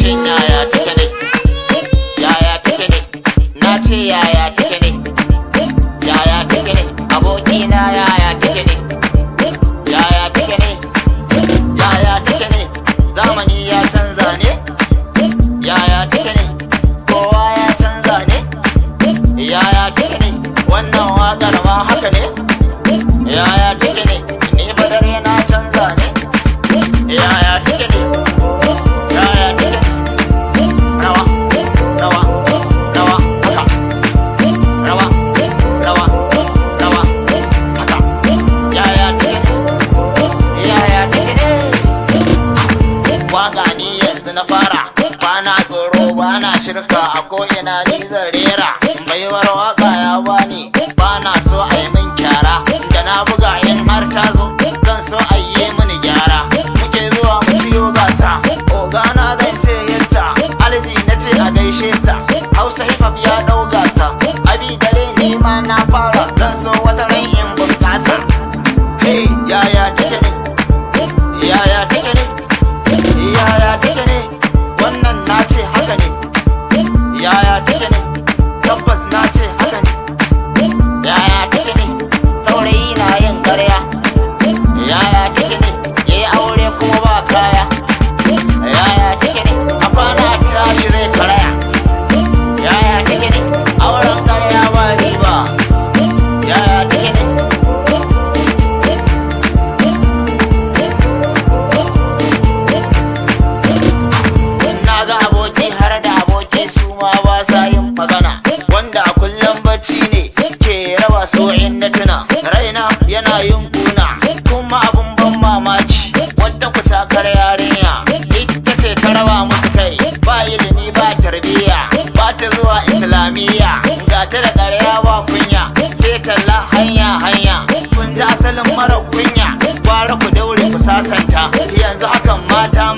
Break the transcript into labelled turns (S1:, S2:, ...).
S1: shin yaya take ne? Yaya take ne? Na ce yaya take ne? Yaya take ne? Abokina yaya take ne? Yaya take ne? Yaya take ne? Zamani ya canza ne? Yaya take ne? Kowa ya canza ne? Yaya take ne? Wannan waƙar ma haka ne? Yaya take ne? Ni badar na canza ne? Yaya take ne? Yaya take ne? Rawa, rawa, rawa, haka. Rawa, rawa, rawa, haka. Yaya take ne? Yaya take ne? Waƙa ni yanzu na fara, bana tsoro bana shirka, a ko'ina ni zan rera. Baiwar waƙa ya bani, bana so a yi min kyara. Da na buga in har ta zo, zan so a yi mini gyara. Muke zuwa mu ciyo gasa, ogana zan ce yassa, alji na ce a gaishe sa. Hausa hip hop ya ɗau gasa, abi dare ni ma na fara, zan so wata ran in bunƙasa. Hey, yaya take ne? Yaya take ne? Yaya take ne? Wannan na ce haka ne. Yaya take ne? Tabbas na ce haka ne. Yaya take ne? Saurayi na yin ƙarya. Yaya take ne? Yayi aure kuma ba kaya. Yaya take ne? A kwana tashi zai karaya. Yaya take ne? Auren ƙarya ba riba. Yaya take ne? Na ga aboki har da aboki su ma ba sa yin magana, wanda a kullum bacci ne ke raba so in na tuna. Raina yana yin kuna, kuma abun ban mamaki, wata kucakar yarinya ita ce ta raba musu kai. Ba ilimi ba tarbiyya, ba ta zuwa islamiyya, ga ta da ƙarya ba kunya, sai talla hanya hanya. Kun ji asalin mara kunya, gwara ku daure ku sasanta, yanzu hakan mata